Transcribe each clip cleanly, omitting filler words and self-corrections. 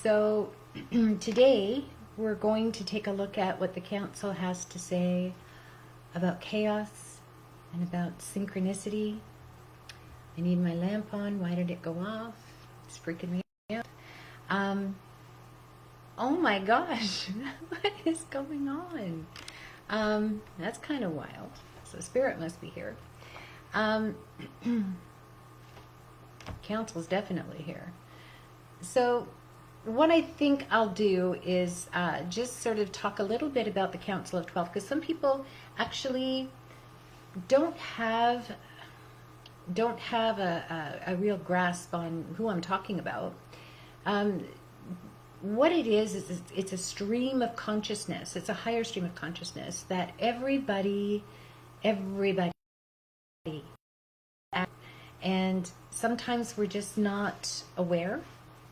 So today we're going to take a look at what the Council has to say about chaos and about synchronicity. I need my lamp on. Why did it go off? It's freaking me out. Oh my gosh, what is going on? That's kind of wild. So Spirit must be here. Council's definitely here. So what I think I'll do is just sort of talk a little bit about the Council of 12, because some people actually don't have a real grasp on who I'm talking about. What it is it's a stream of consciousness. It's a higher stream of consciousness that everybody, and sometimes we're just not aware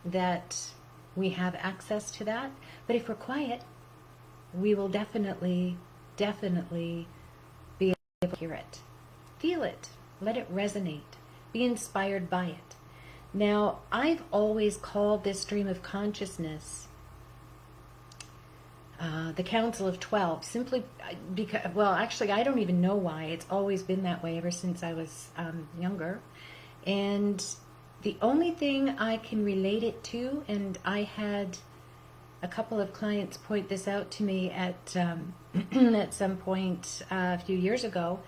that we have access to that. But if we're quiet, we will definitely be able to hear it, feel it, let it resonate, be inspired by it. Now, I've always called this stream of consciousness the Council of 12, simply because, well, actually, I don't even know why. It's always been that way ever since I was younger. And the only thing I can relate it to, and I had a couple of clients point this out to me at at some point a few years ago,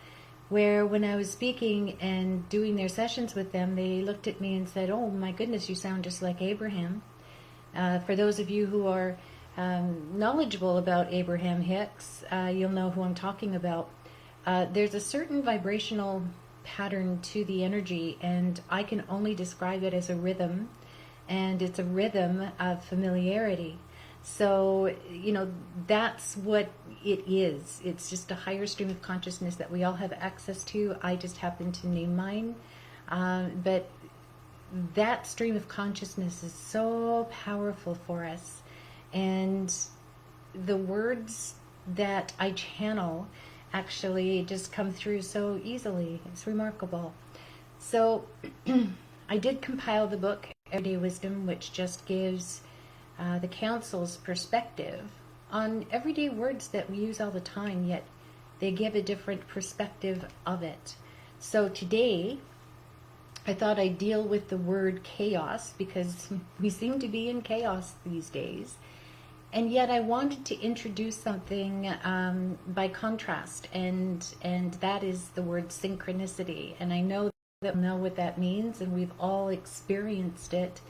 where when I was speaking and doing their sessions with them, they looked at me and said, "Oh my goodness, you sound just like Abraham." For those of you who are knowledgeable about Abraham Hicks, you'll know who I'm talking about. There's a certain vibrational pattern to the energy, and I can only describe it as a rhythm, and it's a rhythm of familiarity. So, you know, that's what it is. It's just a higher stream of consciousness that we all have access to. I just happen to name mine. But that stream of consciousness is so powerful for us. And the words that I channel actually just come through so easily. It's remarkable. So I did compile the book, Everyday Wisdom, which just gives the Council's perspective on everyday words that we use all the time, yet they give a different perspective of it. So today, I thought I'd deal with the word chaos, because we seem to be in chaos these days. And yet I wanted to introduce something by contrast, and that is the word synchronicity. And I know that we know what that means, and we've all experienced it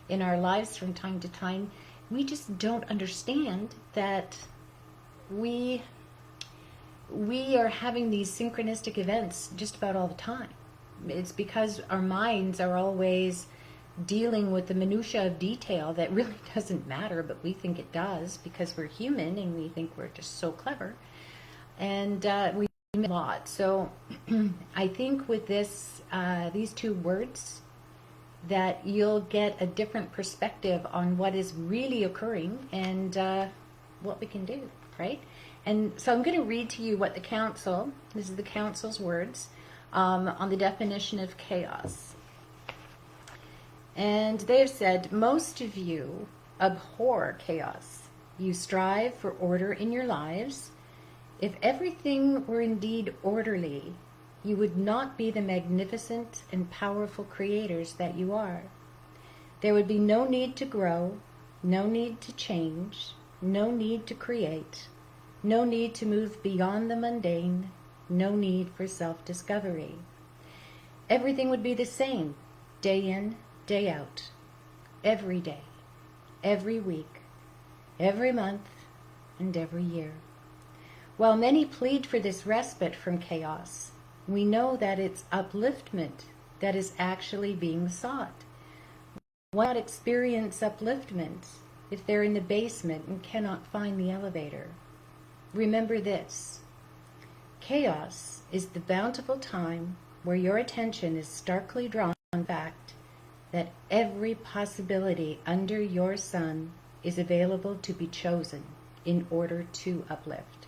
in our lives from time to time. We just don't understand that we are having these synchronistic events just about all the time. It's because our minds are always dealing with the minutiae of detail that really doesn't matter, but we think it does because we're human and we think we're just so clever. And we do a lot. So I think with this, these two words, that you'll get a different perspective on what is really occurring and what we can do, right? And so I'm going to read to you what the Council, this is the Council's words, on the definition of chaos. And they have said, most of you abhor chaos. You strive for order in your lives. If everything were indeed orderly, you would not be the magnificent and powerful creators that you are. There would be no need to grow, no need to change, no need to create, no need to move beyond the mundane, no need for self-discovery. Everything would be the same, day in, day out, every day, every week, every month, and every year. While many plead for this respite from chaos, we know that it's upliftment that is actually being sought. Why not experience upliftment if they're in the basement and cannot find the elevator? Remember this: chaos is the bountiful time where your attention is starkly drawn to the fact that every possibility under your sun is available to be chosen in order to uplift.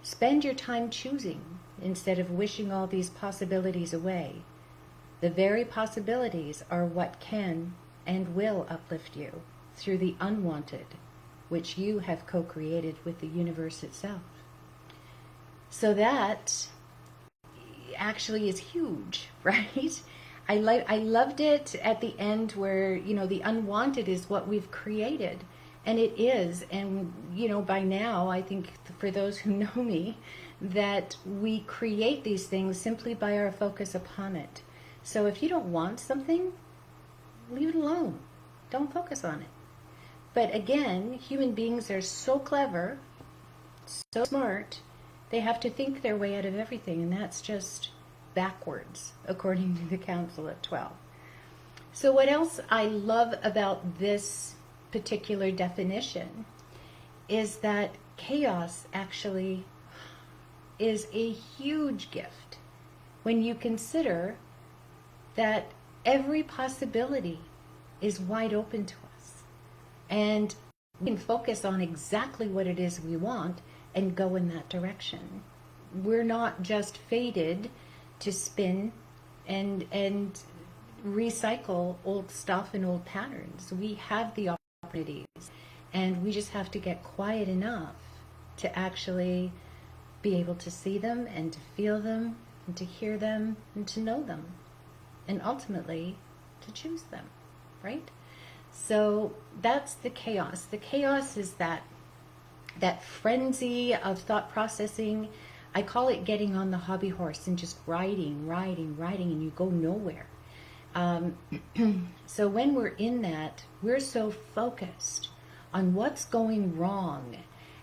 Spend your time choosing instead of wishing all these possibilities away. The very possibilities are what can and will uplift you through the unwanted, which you have co-created with the universe itself. So that actually is huge, right? I loved it at the end where, you know, the unwanted is what we've created. And it is. And, you know, by now, I think for those who know me, that we create these things simply by our focus upon it. So if you don't want something, leave it alone. Don't focus on it. But again, human beings are so clever, so smart, they have to think their way out of everything. And that's just backwards, according to the Council at 12. So what else I love about this particular definition is that chaos actually is a huge gift when you consider that every possibility is wide open to us. And we can focus on exactly what it is we want and go in that direction. We're not just fated to spin and recycle old stuff and old patterns. We have the opportunities, and we just have to get quiet enough to actually be able to see them and to feel them and to hear them and to know them, and ultimately to choose them, right? So that's the chaos. The chaos is that frenzy of thought processing. I call it getting on the hobby horse and just riding, and you go nowhere. So when we're in that, we're so focused on what's going wrong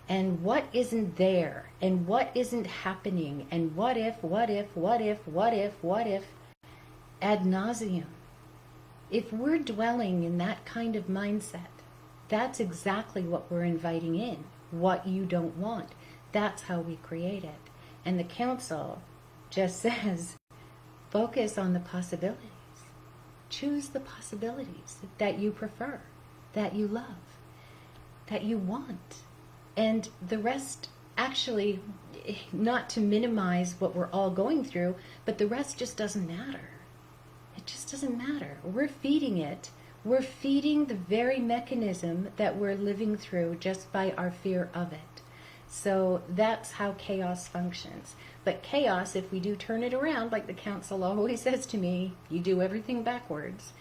and what isn't there and what isn't happening and what if, ad nauseum. If we're dwelling in that kind of mindset, that's exactly what we're inviting in, what you don't want. That's how we create it. And the Council just says, focus on the possibilities. Choose the possibilities that you prefer, that you love, that you want. And the rest, actually, not to minimize what we're all going through, but the rest just doesn't matter. It just doesn't matter. We're feeding it. We're feeding the very mechanism that we're living through just by our fear of it. So that's how chaos functions. But chaos, if we do turn it around, like the Council always says to me, you do everything backwards,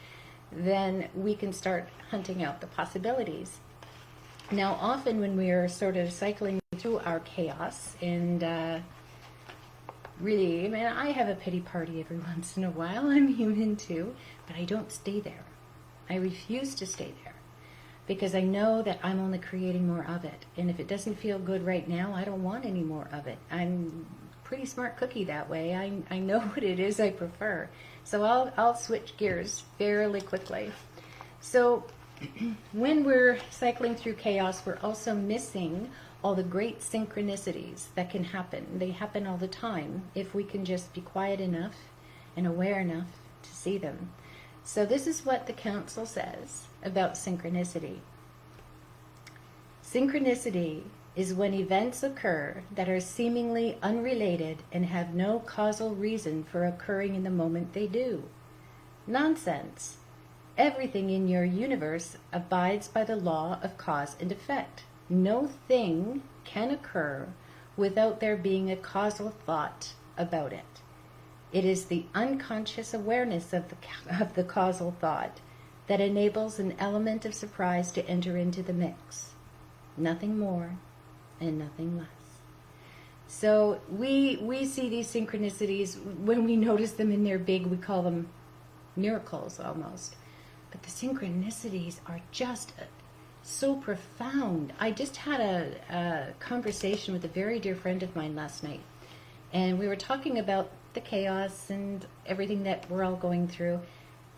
then we can start hunting out the possibilities. Now, often when we are sort of cycling through our chaos, and really, I mean, I have a pity party every once in a while. I'm human too, but I don't stay there. I refuse to stay there, because I know that I'm only creating more of it. And if it doesn't feel good right now, I don't want any more of it. I'm a pretty smart cookie that way. I know what it is I prefer. So I'll switch gears fairly quickly. So when we're cycling through chaos, we're also missing all the great synchronicities that can happen. They happen all the time if we can just be quiet enough and aware enough to see them. So this is what the Council says about synchronicity. Synchronicity is when events occur that are seemingly unrelated and have no causal reason for occurring in the moment they do. Nonsense. Everything in your universe abides by the law of cause and effect. No thing can occur without there being a causal thought about it. It is the unconscious awareness of the causal thought that enables an element of surprise to enter into the mix. Nothing more and nothing less. So we see these synchronicities when we notice them and they're big. We call them miracles almost. But the synchronicities are just so profound. I just had a conversation with a very dear friend of mine last night, and we were talking about the chaos and everything that we're all going through.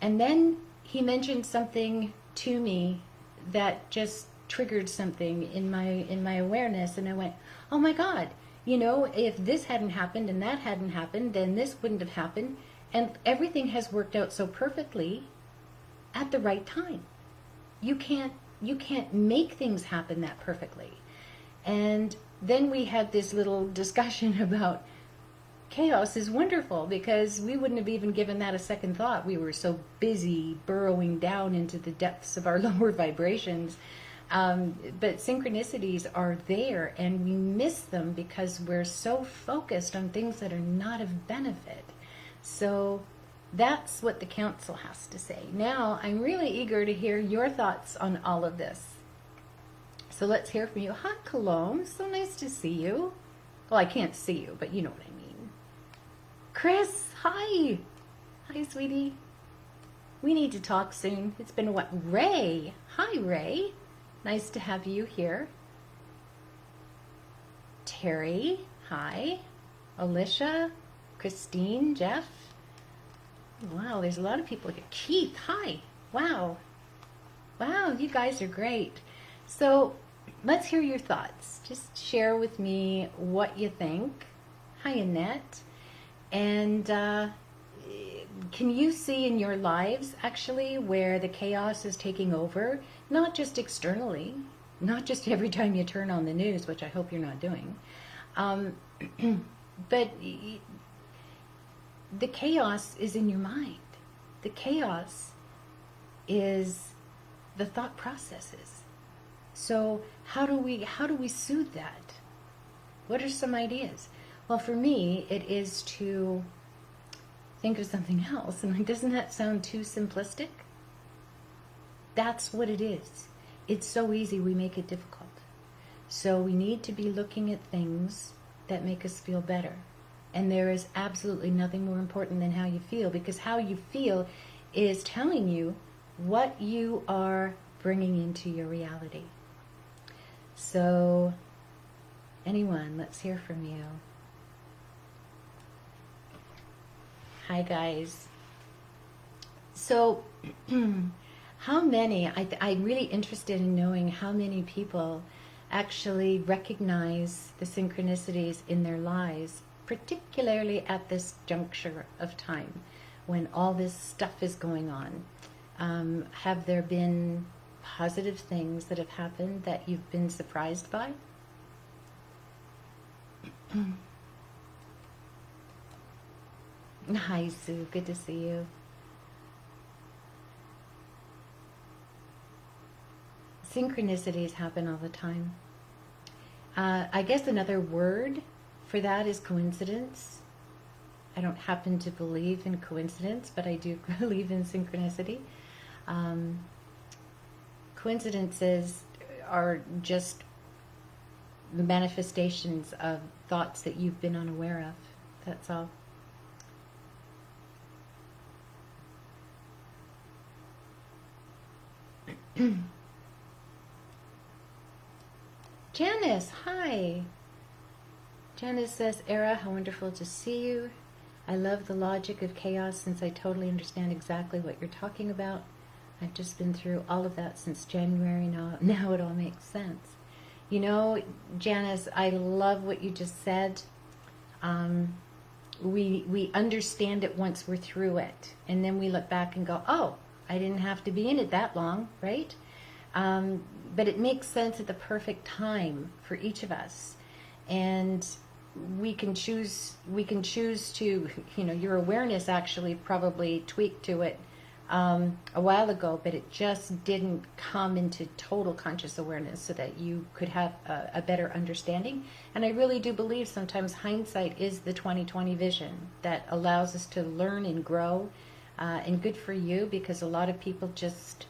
And then he mentioned something to me that just triggered something in my awareness, and I went, oh my God, you know, if this hadn't happened and that hadn't happened, then this wouldn't have happened. And everything has worked out so perfectly at the right time. You can't make things happen that perfectly. And then we had this little discussion about chaos is wonderful because we wouldn't have even given that a second thought. We were so busy burrowing down into the depths of our lower vibrations. But synchronicities are there, and we miss them because we're so focused on things that are not of benefit. So that's what the council has to say. Now, I'm really eager to hear your thoughts on all of this. So let's hear from you. Hi, Cologne. So nice to see you. Well, I can't see you, but you know what I mean. Chris, hi. Hi, sweetie. We need to talk soon. It's been what? Ray. Hi, Ray. Nice to have you here. Terry, hi. Alicia, Christine, Jeff. Wow, there's a lot of people here. Keith, hi. Wow. Wow, you guys are great. So let's hear your thoughts. Just share with me what you think. Hi, Annette. And can you see in your lives actually where the chaos is taking over? Not just externally, not just every time you turn on the news, which I hope you're not doing, but the chaos is in your mind. The chaos is the thought processes. So how do we soothe that? What are some ideas? Well, for me, it is to think of something else. And doesn't that sound too simplistic? That's what it is. It's so easy, we make it difficult. So we need to be looking at things that make us feel better. And there is absolutely nothing more important than how you feel, because how you feel is telling you what you are bringing into your reality. So, anyone, let's hear from you. Hi, guys. So, how many, I'm really interested in knowing how many people actually recognize the synchronicities in their lives, particularly at this juncture of time when all this stuff is going on. Have there been positive things that have happened that you've been surprised by? Hi, Sue. Good to see you. Synchronicities happen all the time. I guess another word for that is coincidence. I don't happen to believe in coincidence, but I do believe in synchronicity. Coincidences are just the manifestations of thoughts that you've been unaware of. That's all. Janice, hi. Janice says, Era, how wonderful to see you. I love the logic of chaos since I totally understand exactly what you're talking about. I've just been through all of that since January. Now it all makes sense. You know, Janice, I love what you just said. We understand it once we're through it. And then we look back and go, oh, I didn't have to be in it that long, right? But it makes sense at the perfect time for each of us. And we can choose to, your awareness actually probably tweaked to it a while ago, but it just didn't come into total conscious awareness so that you could have a better understanding. And I really do believe sometimes hindsight is the 20/20 vision that allows us to learn and grow. And good for you, because a lot of people just,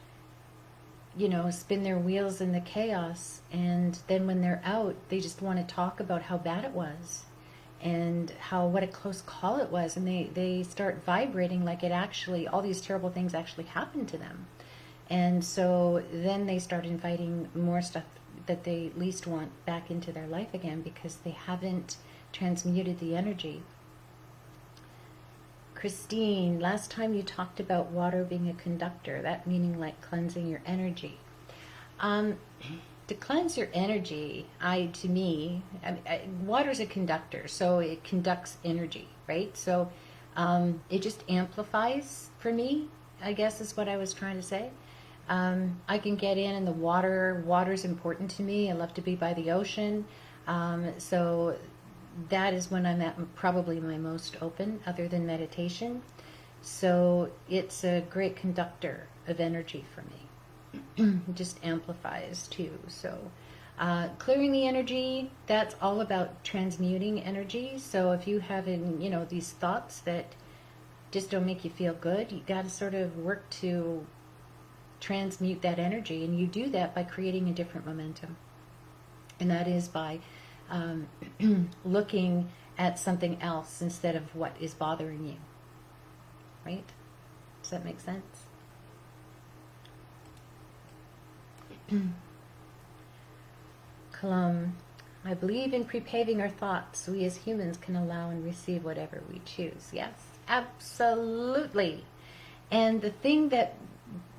spin their wheels in the chaos, and then when they're out, they just want to talk about how bad it was and what a close call it was, and they start vibrating like it actually, all these terrible things actually happened to them. And so then they start inviting more stuff that they least want back into their life again because they haven't transmuted the energy. Christine, last time you talked about water being a conductor, that meaning like cleansing your energy. To cleanse your energy, water's a conductor, so it conducts energy, right? So it just amplifies for me, I guess is what I was trying to say. I can get in the water's important to me. I love to be by the ocean. So that is when I'm at probably my most open, other than meditation. So it's a great conductor of energy for me. It just amplifies too. So clearing the energy, that's all about transmuting energy. So if you have these thoughts that just don't make you feel good, you got to sort of work to transmute that energy, and you do that by creating a different momentum, and that is by looking at something else instead of what is bothering you. Right? Does that make sense? Kalam, I believe in prepaving our thoughts. We as humans can allow and receive whatever we choose. Yes, absolutely. And the thing that,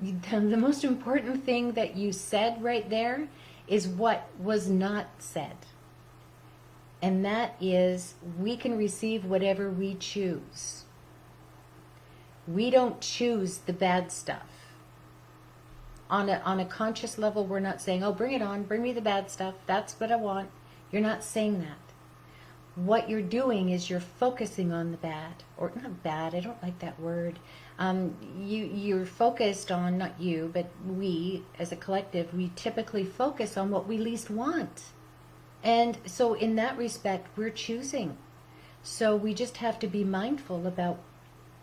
the most important thing that you said right there is what was not said. And that is, we can receive whatever we choose. We don't choose the bad stuff. On a conscious level, we're not saying, oh, bring it on, bring me the bad stuff, that's what I want. You're not saying that. What you're doing is you're focusing on the bad, or not bad, I don't like that word. You're focused on, not you, but we as a collective, we typically focus on what we least want. And so in that respect, we're choosing. So we just have to be mindful about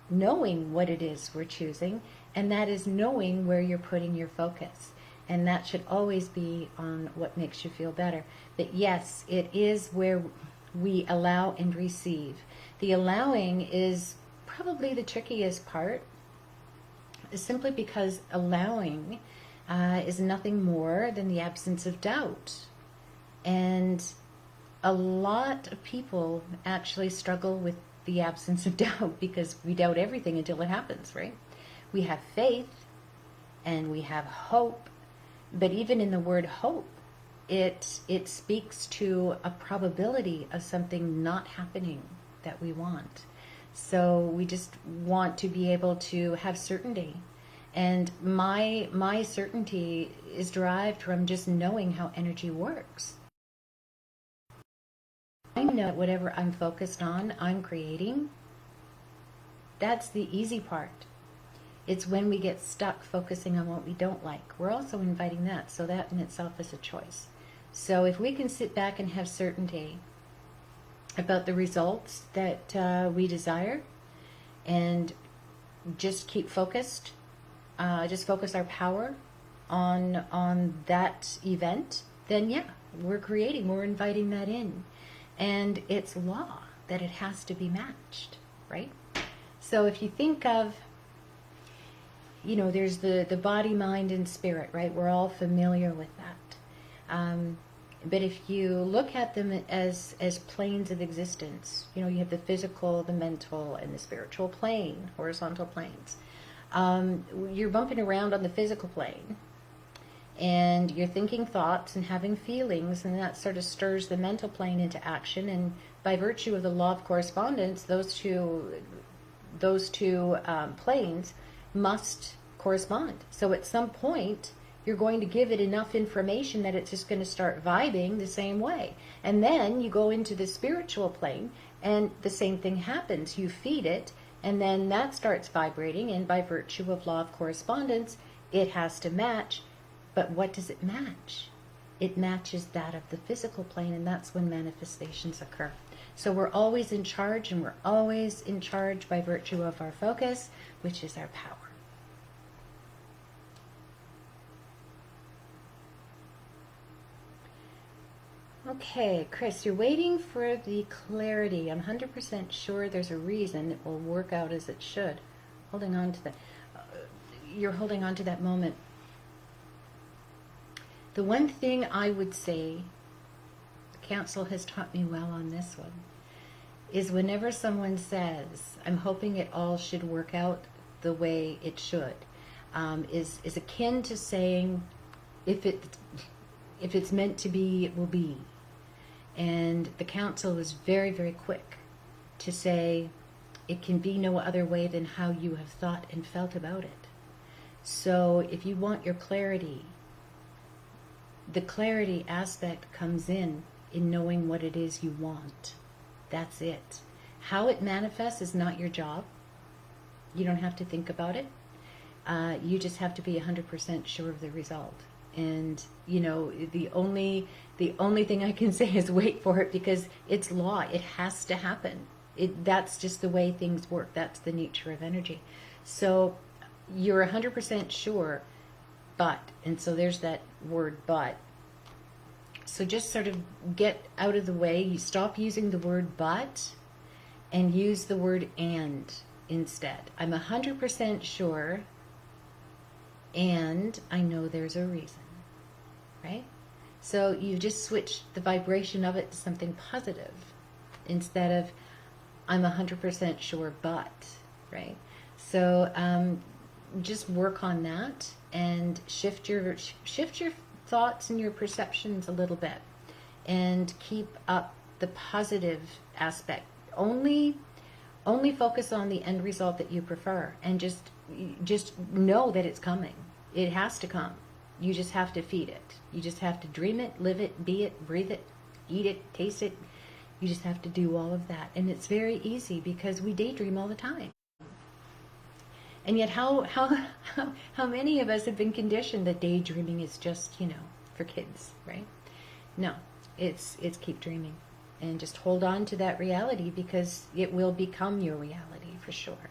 knowing what it is we're choosing, and that is knowing where you're putting your focus. And that should always be on what makes you feel better. But yes, it is where we allow and receive. The allowing is probably the trickiest part, simply because allowing is nothing more than the absence of doubt. And a lot of people actually struggle with the absence of doubt because we doubt everything until it happens, right? We have faith and we have hope, but even in the word hope, it speaks to a probability of something not happening that we want. So we just want to be able to have certainty. And my certainty is derived from just knowing how energy works. I know whatever I'm focused on, I'm creating. That's the easy part. It's when we get stuck focusing on what we don't like. We're also inviting that, so that in itself is a choice. So if we can sit back and have certainty about the results that we desire, and just keep focused, just focus our power on that event, then yeah, we're creating, we're inviting that in. And it's law that it has to be matched, right? So if you think of, there's the body, mind, and spirit, right? We're all familiar with that. But if you look at them as planes of existence, you have the physical, the mental, and the spiritual plane, horizontal planes. You're bumping around on the physical plane, and you're thinking thoughts and having feelings, and that sort of stirs the mental plane into action. And by virtue of the law of correspondence, those two planes must correspond. So at some point, you're going to give it enough information that it's just going to start vibing the same way. And then you go into the spiritual plane, and the same thing happens. You feed it, and then that starts vibrating, and by virtue of law of correspondence, it has to match. But what does it match? It matches that of the physical plane, and that's when manifestations occur. So we're always in charge, and we're always in charge by virtue of our focus, which is our power. Okay, Chris, you're waiting for the clarity. I'm 100% sure there's a reason it will work out as it should. Holding on to that. You're holding on to that moment. The one thing I would say, the council has taught me well on this one, is whenever someone says, I'm hoping it all should work out the way it should, is akin to saying, if it's meant to be, it will be. And the council was very, very quick to say, it can be no other way than how you have thought and felt about it. So if you want your clarity, the clarity aspect comes in knowing what it is you want. That's it. How it manifests is not your job. You don't have to think about it. You just have to be 100% sure of the result. And the only thing I can say is wait for it, because it's law. It has to happen. That's just the way things work. That's the nature of energy. So you're 100% sure, but, and so there's that word but. So just sort of get out of the way. You stop using the word but and use the word and instead. I'm 100% sure, and I know there's a reason, right? So you just switch the vibration of it to something positive instead of I'm 100% sure but, right? So just work on that and shift your thoughts and your perceptions a little bit, and keep up the positive aspect. Only focus on the end result that you prefer, and just know that it's coming. It has to come. You just have to feed it. You just have to dream it, live it, be it, breathe it, eat it, taste it. You just have to do all of that. And it's very easy because we daydream all the time. And yet how many of us have been conditioned that daydreaming is just, for kids, right? No, it's keep dreaming. And just hold on to that reality, because it will become your reality for sure.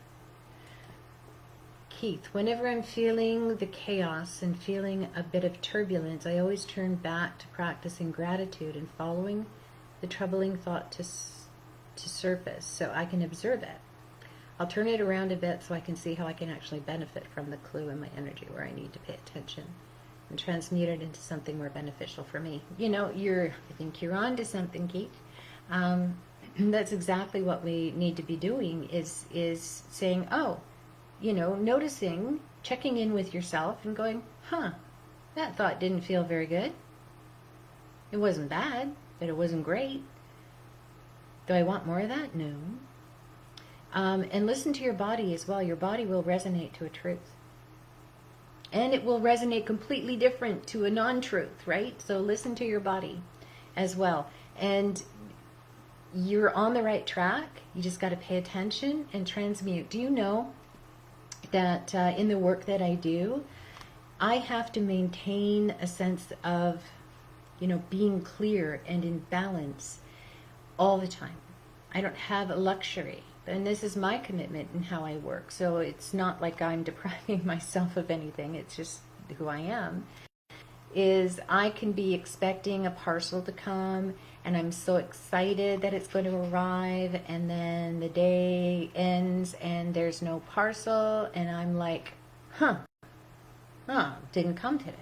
Keith, whenever I'm feeling the chaos and feeling a bit of turbulence, I always turn back to practicing gratitude and following the troubling thought to surface so I can observe it. I'll turn it around a bit so I can see how I can actually benefit from the clue in my energy where I need to pay attention, and transmute it into something more beneficial for me. I think you're on to something, Keith. That's exactly what we need to be doing, is saying, noticing, checking in with yourself and going, that thought didn't feel very good. It wasn't bad, but it wasn't great. Do I want more of that? No. And listen to your body as well. Your body will resonate to a truth. And it will resonate completely different to a non-truth, right? So listen to your body as well. And you're on the right track. You just got to pay attention and transmute. Do you know that in the work that I do, I have to maintain a sense of, being clear and in balance all the time. I don't have a luxury. And this is my commitment in how I work. So it's not like I'm depriving myself of anything. It's just who I am. Is I can be expecting a parcel to come, and I'm so excited that it's going to arrive, and then the day ends and there's no parcel, and I'm like, didn't come today.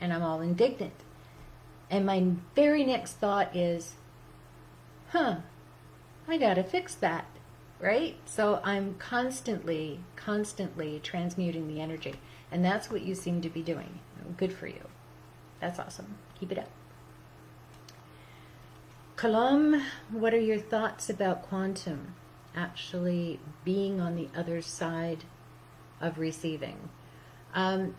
And I'm all indignant. And my very next thought is, I gotta fix that. Right? So I'm constantly transmuting the energy. And that's what you seem to be doing. Good for you. That's awesome. Keep it up. Kalam, what are your thoughts about quantum actually being on the other side of receiving? I'm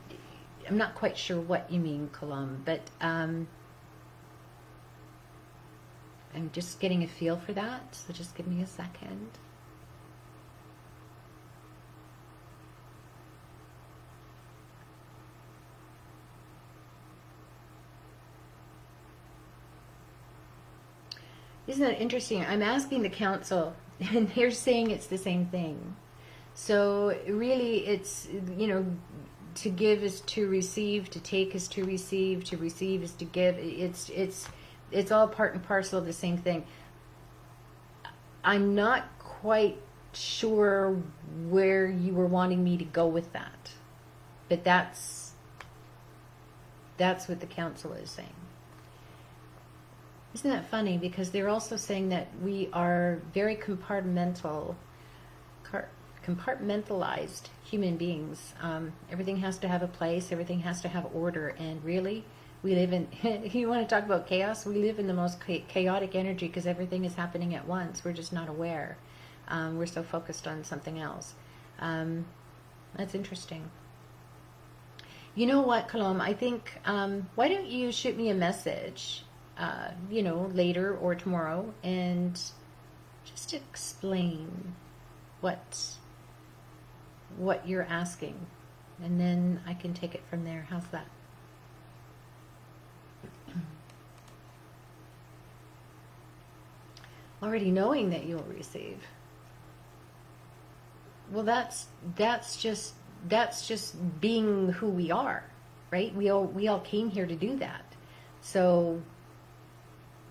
not quite sure what you mean, Kalam, but I'm just getting a feel for that. So just give me a second. Isn't that interesting? I'm asking the council, and they're saying it's the same thing. So really, it's, to give is to receive, to take is to receive is to give. It's all part and parcel of the same thing. I'm not quite sure where you were wanting me to go with that, but that's what the council is saying. Isn't that funny? Because they're also saying that we are very compartmentalized human beings. Everything has to have a place. Everything has to have order. And really, we live in, you want to talk about chaos? We live in the most chaotic energy because everything is happening at once. We're just not aware. We're so focused on something else. That's interesting. You know what, Kalam? I think, why don't you shoot me a message later or tomorrow, and just explain what you're asking, and then I can take it from there. How's that? Already knowing that you'll receive. Well, that's just being who we are, right? We all came here to do that. So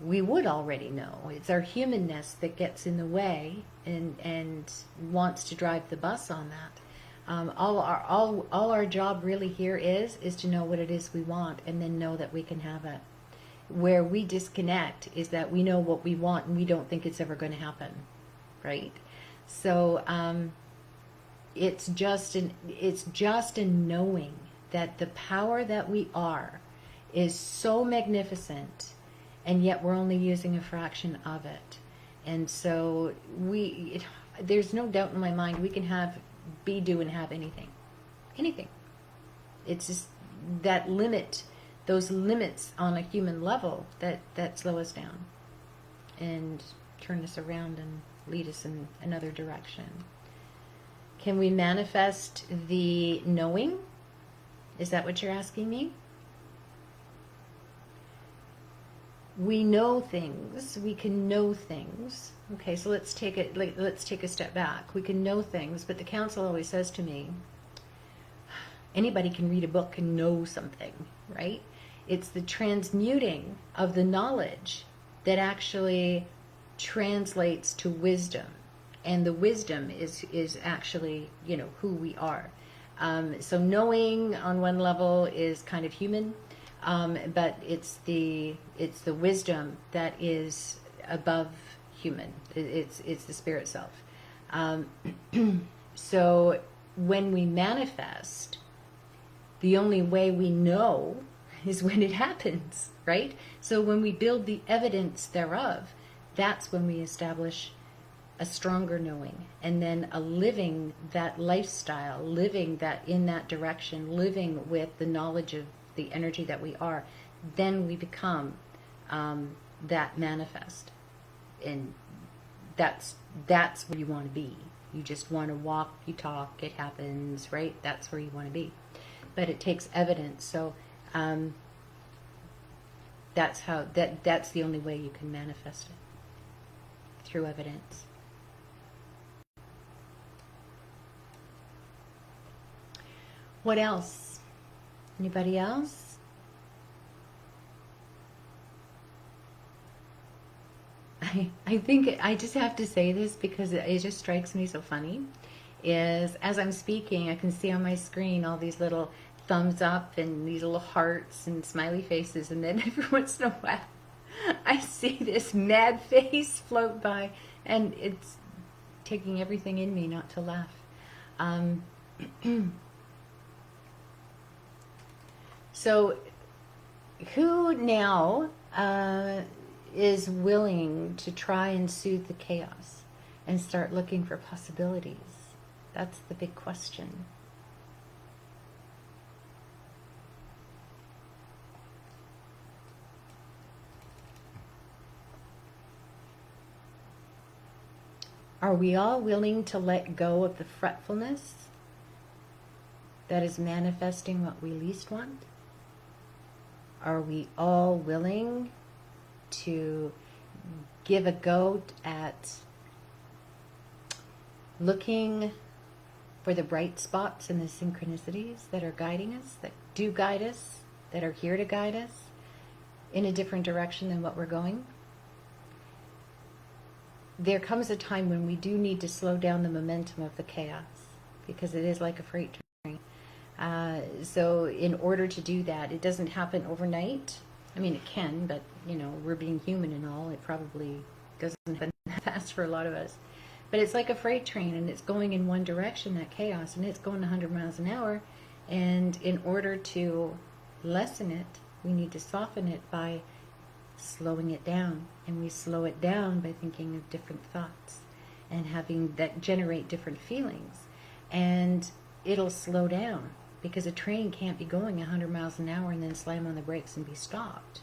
we would already know. It's our humanness that gets in the way and wants to drive the bus on that. All our job really here is to know what it is we want, and then know that we can have it. Where we disconnect is that we know what we want and we don't think it's ever going to happen, right? So it's just a knowing that the power that we are is so magnificent, and yet we're only using a fraction of it. And so there's no doubt in my mind we can be, do, and have anything. It's just that limit. Those limits on a human level that slow us down and turn us around and lead us in another direction. Can we manifest the knowing? Is that what you're asking me? We know things. We can know things. Okay, so let's take a step back. We can know things, but the council always says to me, anybody can read a book and know something, right? It's the transmuting of the knowledge that actually translates to wisdom. And the wisdom is actually, who we are. So knowing on one level is kind of human, but it's the wisdom that is above human. It's the spirit self. So when we manifest, the only way we know is when it happens, right? So when we build the evidence thereof, that's when we establish a stronger knowing, and then a living that lifestyle, living that in that direction, living with the knowledge of the energy that we are. Then we become that manifest, and that's where you want to be. You just want to walk, you talk, it happens, right? That's where you want to be. But it takes evidence. So that's the only way you can manifest it, through evidence. What else? Anybody else? I think I just have to say this because it just strikes me so funny. Is as I'm speaking, I can see on my screen all these little thumbs up and these little hearts and smiley faces, and then every once in a while I see this mad face float by, and it's taking everything in me not to laugh. So who now is willing to try and soothe the chaos and start looking for possibilities? That's the big question. Are we all willing to let go of the fretfulness that is manifesting what we least want? Are we all willing to give a go at looking for the bright spots and the synchronicities that are guiding us, that do guide us, that are here to guide us in a different direction than what we're going? There comes a time when we do need to slow down the momentum of the chaos, because it is like a freight train. So in order to do that, it doesn't happen overnight. I mean, it can, but, we're being human and all. It probably doesn't happen that fast for a lot of us. But it's like a freight train, and it's going in one direction, that chaos, and it's going 100 miles an hour. And in order to lessen it, we need to soften it by slowing it down. And we slow it down by thinking of different thoughts and having that generate different feelings. And it'll slow down, because a train can't be going 100 miles an hour and then slam on the brakes and be stopped.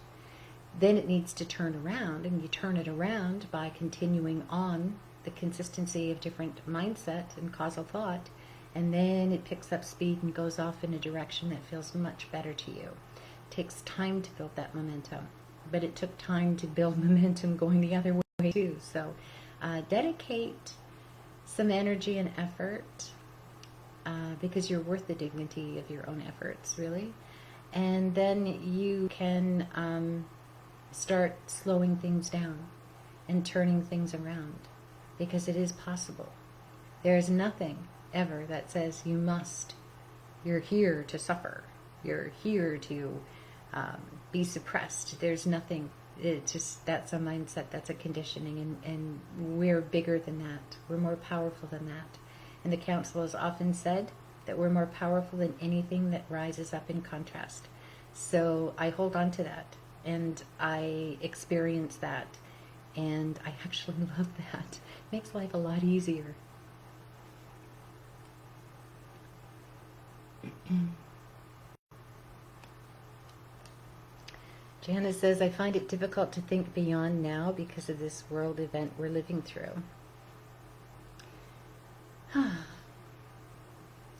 Then it needs to turn around, and you turn it around by continuing on the consistency of different mindset and causal thought, and then it picks up speed and goes off in a direction that feels much better to you. It takes time to build that momentum, but it took time to build momentum going the other way too. So dedicate some energy and effort, because you're worth the dignity of your own efforts, really. And then you can start slowing things down and turning things around, because it is possible. There is nothing ever that says you must. You're here to suffer. You're here to be suppressed. There's nothing. It's just, that's a mindset, that's a conditioning, and we're bigger than that. We're more powerful than that. And the council has often said that we're more powerful than anything that rises up in contrast. So I hold on to that, and I experience that, and I actually love that. It makes life a lot easier. Janice says, I find it difficult to think beyond now because of this world event we're living through.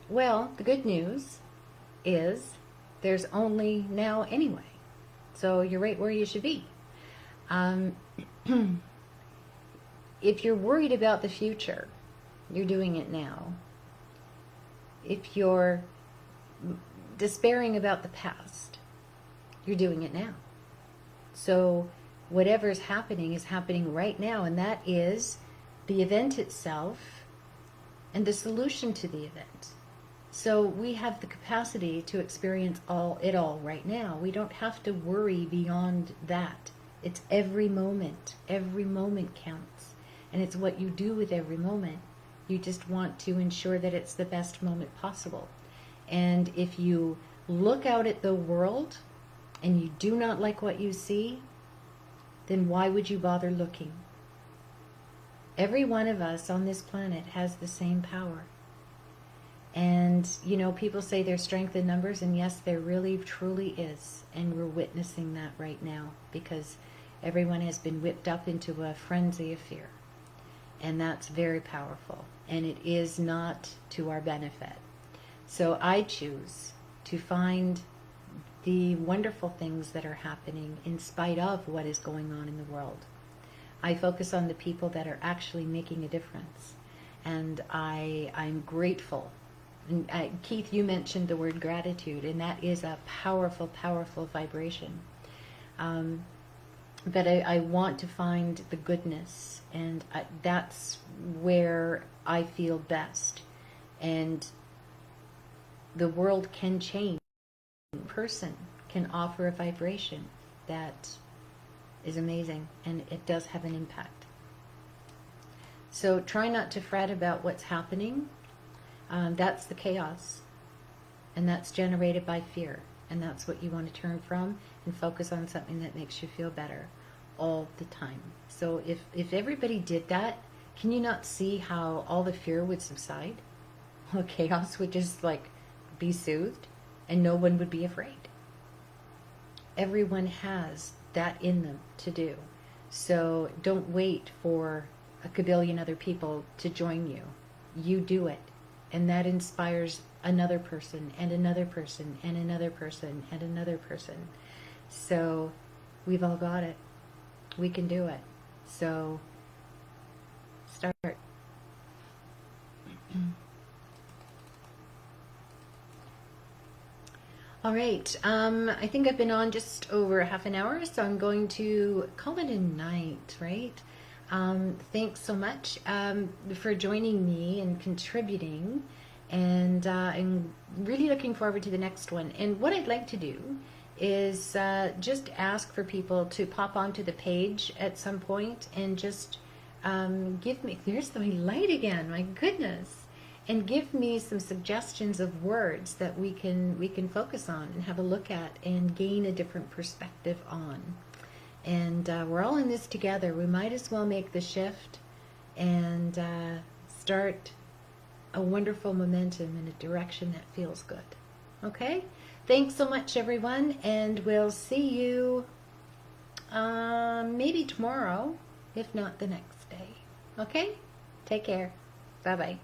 Well, the good news is there's only now anyway. So you're right where you should be. If you're worried about the future, you're doing it now. If you're despairing about the past, you're doing it now. So whatever's happening is happening right now, and that is the event itself and the solution to the event. So we have the capacity to experience it all right now. We don't have to worry beyond that. It's every moment. Every moment counts. And it's what you do with every moment. You just want to ensure that it's the best moment possible. And if you look out at the world and you do not like what you see, then why would you bother looking? Every one of us on this planet has the same power. And, you know, people say there's strength in numbers, and yes, there really, truly is. And we're witnessing that right now, because everyone has been whipped up into a frenzy of fear. And that's very powerful. And it is not to our benefit. So I choose to find the wonderful things that are happening in spite of what is going on in the world. I focus on the people that are actually making a difference. And I'm grateful. And Keith, you mentioned the word gratitude, and that is a powerful, powerful vibration. But I want to find the goodness, and that's where I feel best. And the world can change. A person can offer a vibration that is amazing, and it does have an impact. So try not to fret about what's happening. That's the chaos, and that's generated by fear, and that's what you want to turn from and focus on something that makes you feel better all the time. So if everybody did that, can you not see how all the fear would subside? Well, chaos would just be soothed, and no one would be afraid. Everyone has that in them to do. So don't wait for a kabillion other people to join you. You do it. And that inspires another person and another person and another person and another person. So we've all got it. We can do it. So start. All right. I think I've been on just over half an hour, so I'm going to call it a night, right? Thanks so much for joining me and contributing, and I'm really looking forward to the next one. And what I'd like to do is just ask for people to pop onto the page at some point and just give me, there's the light again, my goodness, and give me some suggestions of words that we can focus on and have a look at and gain a different perspective on. And we're all in this together. We might as well make the shift and start a wonderful momentum in a direction that feels good. Okay? Thanks so much, everyone, and we'll see you maybe tomorrow, if not the next day. Okay? Take care. Bye-bye.